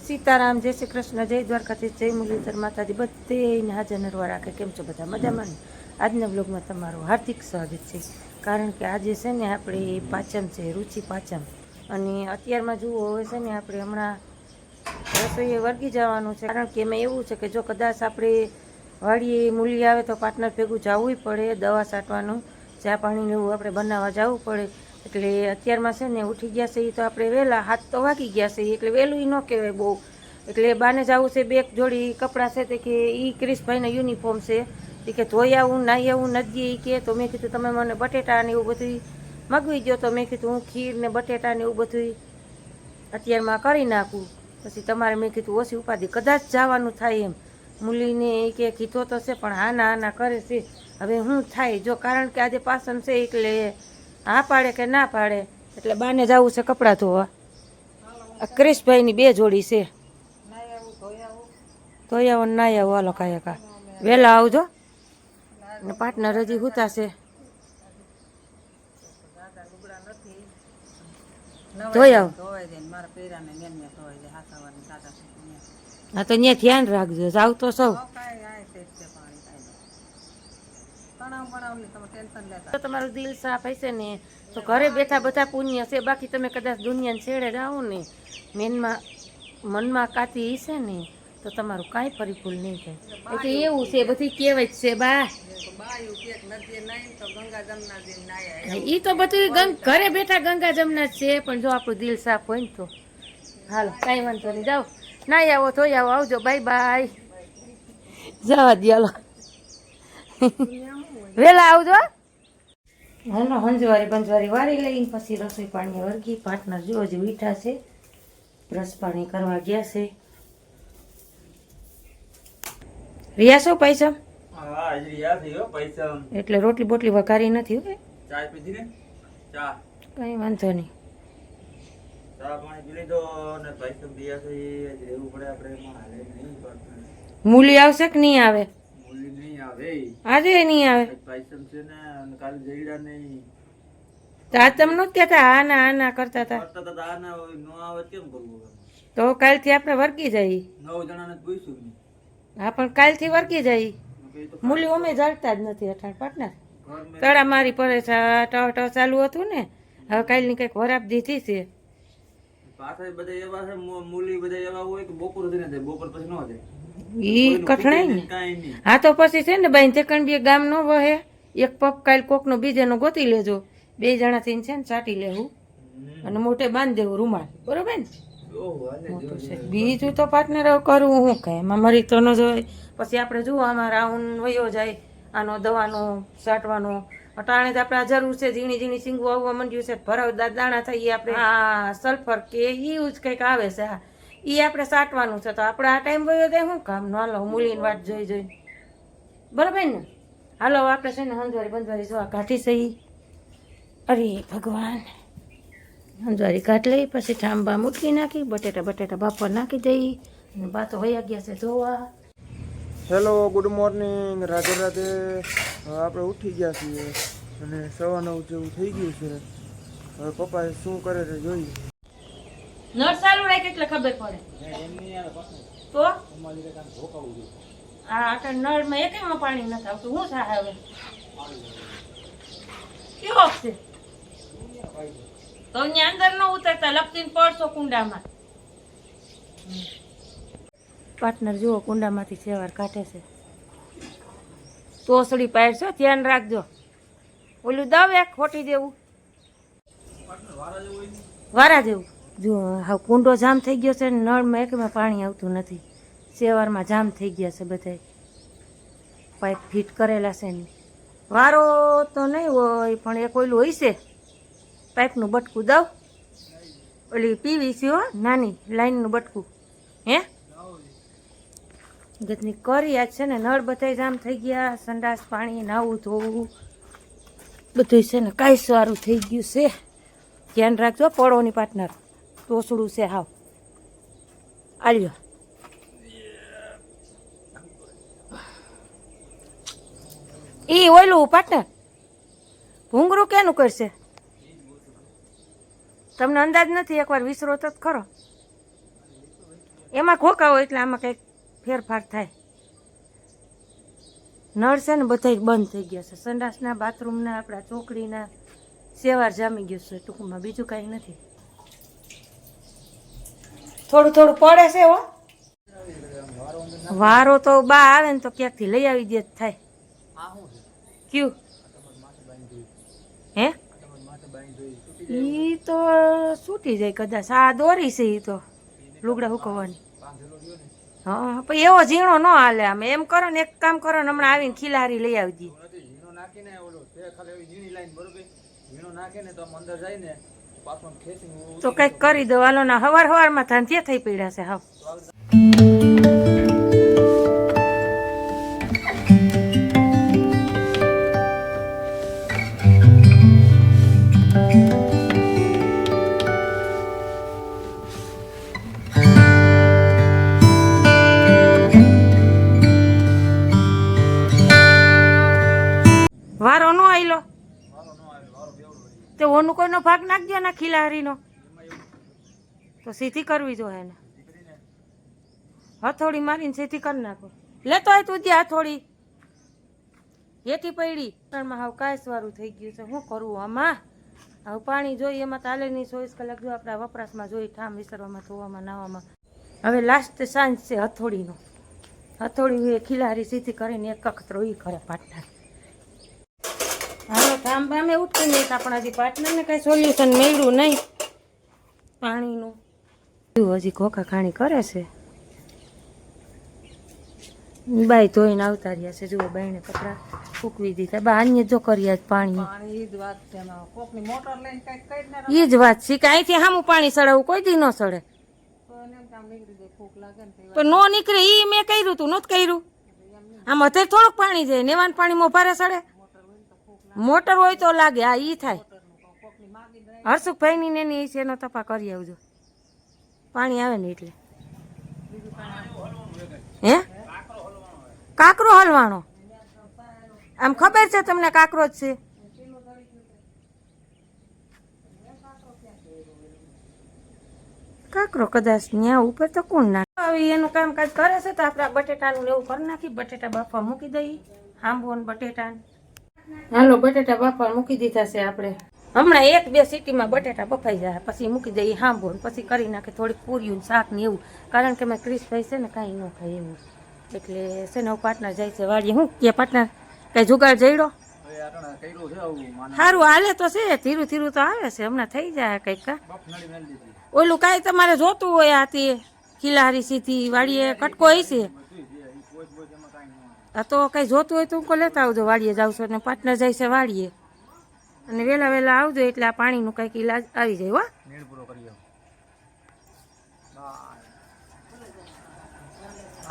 સીતારામ, જય શ્રી કૃષ્ણ, જય દ્વારકાધીશ, જય મુરલીધર માતાજી, બધેને હાજર નરવા રાખે. કેમ છો બધા? મજામાં ને? આજના બ્લોગમાં તમારું હાર્દિક સ્વાગત છે. કારણ કે આજે છે ને આપણે પાચમ છે, રુચિ પાચમ. અને અત્યારમાં જુઓ હવે છે ને આપણે હમણાં રસોઈએ વર્ગી જવાનું છે. કારણ કે એમાં એવું છે કે જો કદાચ આપણે વાડીએ મૂલી આવે તો પાર્ટનર ભેગું જવું પડે, દવા છાંટવાનું, ચા પાણીને એવું આપણે બનાવવા જવું પડે. એટલે અત્યારમાં છે ને ઉઠી ગયા છે એ તો આપણે વહેલા, હાથ તો વાગી ગયા છે એટલે વહેલું ન કહેવાય બહુ. એટલે બાને જવું છે, બે જોડી કપડાં છે તે કે એ ક્રિશભાઈના યુનિફોર્મ છે એ કે ધોઈ આવું, નાહી આવું નથી. એ કે તો મેં કીધું તમે મને બટેટા ને એવું બધું મગવી ગયો. તો મેં કીધું હું ખીર ને બટેટા ને એવું બધું અત્યારમાં કરી નાખું. પછી તમારે મેં કીધું ઓછી ઉપાધિ, કદાચ જવાનું થાય એમ મૂલીને એ કે કીધો તો છે પણ આના આના કરે છે. હવે શું થાય જો, કારણ કે આજે પાસન છે એટલે હા પાડે કે ના પાડે. એટલે બાને જવું છે કપડાં ધોવા. ક્રિશભાઈની બે જોડી છે, ધોઈ આવો ને નાહી આવો. હાલો કાયકા વહેલા આવજો ને પાર્ટનર હજી હુતાશે. ધોઈ આવો. હા તો ત્યાં ધ્યાન રાખજો, જાવ તો સૌ. તમારું દિલ સાફ હશે ને તો ઘરે બેઠા બધા પુણ્ય છે. બાકી તમે કદાચ દુનિયાને છેડે જાઓ ને મેનમાં મનમાં કાતી હશે ને તો તમારું કાંઈ પરિપૂર્ણ નહીં થાય. એટલે એવું છે, બધી કહેવત છે બા. એ તો બધું ઘરે બેઠા ગંગા જમના જ છે, પણ જો આપણું દિલ સાફ હોય ને તો હાલો કાંઈ વાંધો નહીં. જાઓ નાઈ આવો, ધોઈ આવો, આવજો, બાય બાય. જવા દે હાલો, વેલા આવજો. હાલો હંજવારી બંજવારી વારી લઈને પછી રસોઈ પાણી વર્ગી. પાર્ટનર જો હજી ઉઠા છે, બ્રશ પાણી કરવા ગયા છે. રિયા શું પૈસા? હા રિયા થયો પૈસા. એટલે રોટલી બોટલી વઘારી નથી હો. ચા પીધી ને? ચા કઈ વાંધો નહીં. ચા પાણી પી લીધો ને પૈસા દિયા છે એ રહેવું પડે આપણે. એમાં હાલે નહીં પડતું. મૂલી આવશે કે નહીં આવે? મૂલી નહીં આવે, આજે નહીં આવે. પૈસા છે ને અને કાલે જઈડા નહીં. તો આ તમે નથી કહેતા આના આના કરતા હતા? કરતા હતા આના ન આવે કેમ કરવું? તો કાલથી આપણે વર્ગી જઈએ. 9 જણાને પૂછ્યું. હા પણ કાલથી વર્ગી જઈએ. મૂલી અમે જડતા જ નથી અઠાણ પાર્ટનર. તળા મારી પડે છે, ટ ચાલુ હતું ને, હવે કાલની કંઈક વરાપ દીધી છે. પાછા બધા એવા છે મૂલી બધા એવા હોય કે બપોર સુધી જાય, બપોર પછી ન જાય. ઈ કઠણાય ને. હા તો પછી છે ને બાઈ તેકણ બે ગામ નો વહે. એક પગ કાલ કોકનો બીજાનો ગોતી લેજો, 2 જણા થઈને છે ને ચાટી લેવું અને મોઢે બાંધી દેવું રૂમાલ, બરોબર ને? બીજું તો પાર્ટનર કરવું હું કઈ એમાં મરી તો ન જોય. પછી આપણે જુઓ આમાં રાઉન્ડ વયો જાય આનો દવાનો છાંટવાનો. અટાણે જ આપણે આ જરૂર છે, ઝીણી ઝીણી સિંગું આવવા માંડ્યું છે, ભરાવદાર દાણા થઈએ આપણે. હા સલ્ફર કે એવું જ કંઈક આવે છે. હા એ આપણે છાંટવાનું છે. તો આપણે આ ટાઈમ વયો જાય શું કામ? ન હાલો મૂલીની વાટ જોઈ જોઈને, બરાબર ને? હાલો આપણે છે ને હંજવારી બંજવારી જોવા કાઢી સહી. અરે ભગવાન, હંજવારી કાઢ લઈ પછી ઠાંબા મૂકી નાખી, બટેટા બાપર નાખી દઈ અને બાતો વયા ગયા છે જોવા. Hello, good morning, Radhe Radhe. આપણે ઉઠી ગયા છીએ અને 9:15 જેવું થઈ ગયું છે. હવે પપ્પા શું કરે છે જોઈએ. નળ ચાલુ રાખે એટલે ખબર પડે તો. હા આટલા નળમાં એકેયમાં પાણી નથી આવતું. શું થાય હવે? કેવો છે તો અહીંયા અંદર ન ઉતરતા, લપટીને પડશો કુંડામાં. પાર્ટનર જુઓ કુંડામાંથી સેવાર કાઢે છે. તોસડી પાડશો, ધ્યાન રાખજો. ઓલું દવ એક ખોટી દેવું વારા જેવું. જો હા કુંડો જામ થઈ ગયો છે, નળમાં એકમાં પાણી આવતું નથી. સેવારમાં જામ થઈ ગયા છે બધા, પાઇપ ફિટ કરેલા છે ને. વારો તો નહીં હોય પણ એક ઓલું હોય છે પાઇપનું બટકું દઉં, ઓલી પીવીસી હો નાની લાઈનનું બટકું. હે ગતની કરી આજ છે ને નળ બધા જામ થઈ ગયા. સંડાસ પાણી નાવું ધોવું બધું છે ને કાંઈ સારું થઈ ગયું છે. ધ્યાન રાખજો પડોની પાર્ટનર. તોસડું છે હાવ. આલ્યો એ ઓયલું પાર્ટનર ભૂંગરું કેનું કરશે? તમને અંદાજ નથી? એકવાર વિસરો તો ખરો. એમાં ખોકા હોય એટલે આમાં કંઈક ફેરફાર થાય. નળ છે ને બધાય બંધ થઈ ગયા છે. સંડાસના, બાથરૂમના, આપણા ચોકડીના સેવાર જામી ગયું છે. ટૂંકમાં બીજું કાંઈ નથી. થોડું થોડું પડે છે હો. વારો તો બા આવે ને તો ક્યાંકથી લઈ આવી દે થાય. ક્યું હે ઈ તો છૂટી જાય કદાચ. આ દોરી છે ઈ તો લુગડા હુકવવાની. હા પણ એવો ઝીણો ન હાલે. આમે એમ કરો ને, એક કામ કરો ને, હમણાં આવીને ખીલારી લઈ આવી દઈએ. તો કંઈક કરી દો હાલો ના. હવાર હવારમાં ધાંધ્યા થઈ પડ્યા છે હાવ. વારો નો આયલો તો ઓનું કોઈનો ભાગ નાખજો ના ખીલારીનો. તો સીધી કરવી જોઈએ ને. હથોડી મારીને સીધી કરી નાખો. લેતો હોય તું ત્યાં હથોડી એથી પડી ત્રણમાં હાવ કાંસ વાળું થઈ ગયું છે. શું કરવું આમાં? હવે પાણી જોઈએ એમાં તો હાલે નહીં. 24 કલાક જો આપણા વપરાશમાં જોઈએ, ઠામ વિસરવામાં, ધોવામાં, નાવામાં. હવે લાસ્ટ સાંજ છે હથોડીનો. હથોડી ખીલારી સીધી કરીને એક અખતરો ઈ કરે પાટના. હાલો ઠામ બામે ઉઠી નહીં. આપણા હજી પાર્ટનરને કાંઈ સોલ્યુશન મળ્યું નહીં પાણીનું. હજી ખોખા ખાણી કરે છે. બાઈ ધોઈને આવતા રહ્યા છે. જુઓ બાઈને કપડાં ફૂકવી દીધા. બા અન્ય જો કર્યા પાણી. એ જ વાત છે કે અહીંથી સામું પાણી સડાવવું કોઈ દી ન સડે. તો નો નીકળે. ઈ મેં કર્યું તું, નહોતું કર્યું. આમ અત્યારે થોડુંક પાણી જાય. નેવાન પાણીમાં ભારે સડે. મોટર હોય તો લાગે. હા ઈ થાય. હર્ષુભાઈ ની એની છે એનો તપા કરી આવજો. પાણી આવે ને એટલે. હે કાકરો હલવાનો? આમ ખબર છે તમને કાકરો જ છે? કાકરો કદાચ ન્યા ઉપર તો કોણ નાખે. એનું કામકાજ કરે છે તો આપણે બટેટાનું એવું કરી નાખી. બટેટા બાફવા મૂકી દઈએ. આંબો ને બટેટા. હાલો બટેટા બાફવા મૂકી દીધા છે આપણે. હમણાં 1-2 સીટીમાં બટેટા બફાઈ જાય. પછી મૂકી દઈએ હાંભો. પછી કરી નાખે થોડીક પૂરીયું શાક ને એવું. કારણ કે મેં ક્રિશભાઈ છે ને કાંઈ ન ખાય એવું. એટલે છે ને હું પાર્ટનર જાય છે વાડીએ. હું કે પાર્ટનર કઈ જુગાડ જઈડો? સારું હાલે તો છે. ધીરું ધીરું તો આવે છે. હમણાં થઈ જાય કંઈક. ઓલું કાંઈ તમારે જોતું હોય આ તે ખીલારી સીધી વાડીએ કટકો હોય છે. તો કઈ જોતું હોય તો હું લેતા આવજો. વાડીએ જાવ છો ને પાર્ટનર જાય છે વાડીએ. અને વહેલા વહેલા આવજો એટલે આ પાણીનું કંઈક ઈલાજ આવી જાય. હો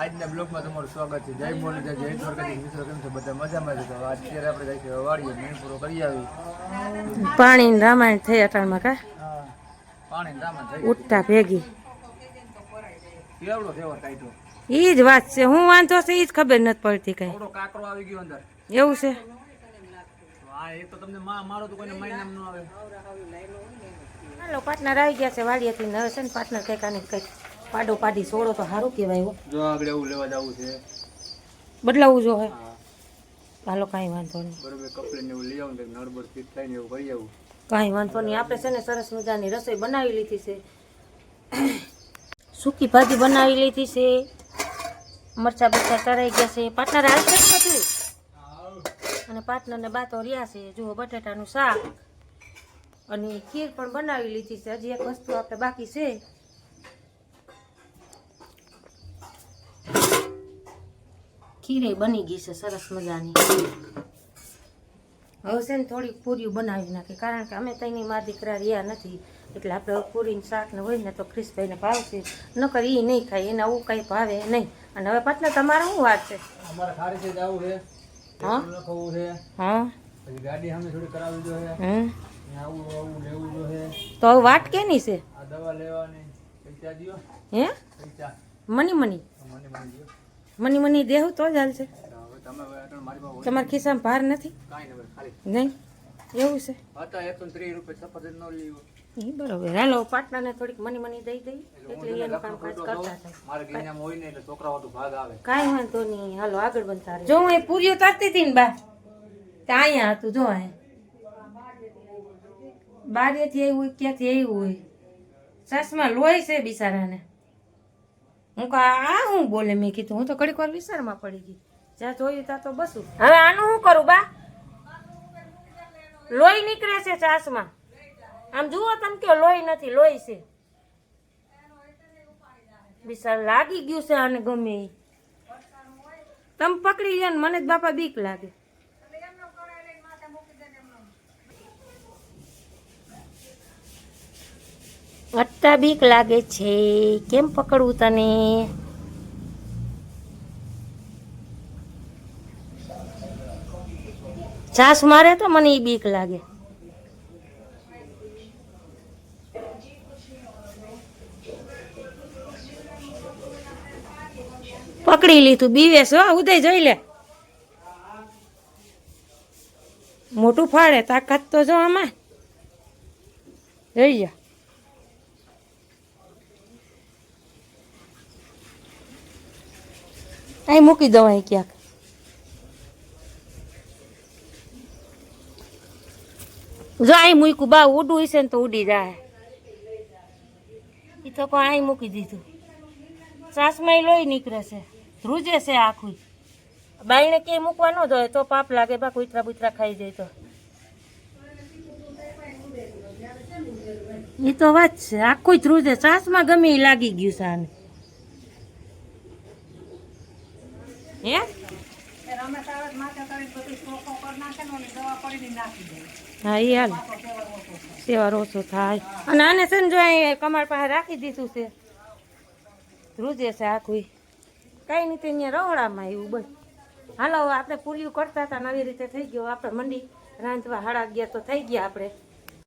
આજના બ્લોગમાં તમારું સ્વાગત છે. જય મોરલીધર, જય દ્વારકાધીશ. મિત્રો કેમ છે? બધા મજામાં છે. તો અત્યારે આપણે જાય છે વાડીએ. મેં પૂરો કરી આવી. પાણી રામાયણ થઈ અટાણમાં. કા પાણી રામાયણ થઈ ઉઠતા ભેગી કેવડો થયો ટાઈટો. ઈ જ વાત છે. હું વાંધો છે ઈ જ ખબર નથી પડતી કઈ. થોડો કાકરો આવી ગયો અંદર. એવું છે? હા એ તો તમને મારો તો કોઈને માય નામ ન આવે. હાલો પાર્ટનર આવી ગયા છે વાડીએથી. હવે છે ને પાર્ટનર કંઈક આને કંઈક પાડો પાડી છોડો તો સારું કહેવાય. જો આગળ એવું લેવા જવું છે. બદલાવવું જો હે. હાલો કાંઈ વાંધો નહીં. બરોબર કપડે ને એવું લઈ આવું. નળબડ ફિટ થાય ને એવું કરી આવું. કાંઈ વાંધો નહીં. આપણે છે ને સરસ મજાની રસોઈ બનાવી લીધી છે. સૂકી ભાજી બનાવી લીધી છે. મરચા બરચા તરાઈ ગયા છે. પાર્ટનર હાલ છે બધું. અને પાર્ટનરને બાતો રહ્યા છે. જુઓ બટેટાનું શાક અને ખીર પણ બનાવી લીધી છે. હજી એક વસ્તુ આપણે બાકી છે. ખીરે બની ગઈ છે સરસ મજાની. હવે છે ને થોડીક પૂરીઓ બનાવી નાખી. કારણ કે અમે તઈની મા દીકરા રહ્યા નથી. એટલે આપણે પૂરીને શાક ને હોય ને તો ક્રિશભાઈને ભાવશે. નકર એ નહીં ખાય. એને આવું કંઈ ભાવે નહીં. અને હવે પાટલા તમારે શું વાત છે? અમારે ખાડી છે જવું છે. હા લખવું છે. હા પછી ગાડી સામે થોડી કરાવવી જોઈએ. આવું લેવું જોઈએ. તો હવે વાટ કેની છે? આ દવા લેવાની પૈસા દ્યો. હે પૈસા મની મની મને દ્યો. મની મની દેવું તો જ હાલશે. હવે તમે મારી પાસે તમારા ખિસ્સામાં ભાર નથી? કાંઈ નહીં ખાલી નહીં એવું છે? હતા 130 રૂપિયા સફરજન ન લીધું. એ બરોબર. હાલો પાટલાને થોડીક મની દઈ દઈ એટલે એનું કામકાજ કરતા થાય. મારે ગીኛમાં હોય ને એટલે છોકરાઓ તો ભાગ આવે. કાંઈ વાંધો નહીં, હાલો આગળ બનતા રહે. જો હું એ પૂરીઓ તરતી હતી ને બા ત્યાં અહીંયા હતું. જો બારેથી આવ્યું હોય ક્યાંથી આવ્યું હોય, સાસમાં લોહી છે બિચારાને. હું આ હું બોલે મેં કીધું, હું તો ઘડીક વાર વિચારમાં પડી ગઈ. જ્યાં જોયું ત્યાં તો બસું. હવે આનું શું કરું બા? લોહી નીકળે છે સાસમાં. આમ જુઓ તમે કે લોહી નથી, લોહી છે. બિચાર લાગી ગયું છે આને ગમે એ. તમે પકડી લ્યો ને મને જ બાપા બીક લાગે. અત્તા બીક લાગે છે, કેમ પકડવું તને? છાસ મારે તો મને એ બીક લાગે. પકડી લીધું, બીવે છો ઉદય જોઈ લે. મોટું ફાડે, તાકાત તો જો આમાં જોઈ જા. અહીં મૂકી દઉં અહીં ક્યાંક. જો અહીં મૂક્યું બા, ઉડું હશે ને તો ઉડી જાય. એ તો કોઈ અહીં મૂકી દીધું. સાસમાં લોહી નીકળે છે, ધ્રુજે છે આખું. બાઈને કે મૂકવા ન જોઈએ તો પાપ લાગે બા, કૂતરા બુતરા ખાઈ જાય તો. એ તો વાત છે, આખું ધ્રુજે. સાસમાં ગમે એ લાગી ગયું છે આને. હે હા એ હાલ સેવા ઓછો થાય. અને આને છે ને જો અહીં કમાર પાસે રાખી દીધું છે, ધ્રુજે છે આખું. કઈ નહીં ત્યાં રહોડામાં એવું બસ. હાલો આપણે પૂરીયું કરતા હતા, નવી રીતે થઈ ગયો. આપણે મંડી રાંધવા 11:30 તો થઈ ગયા આપણે.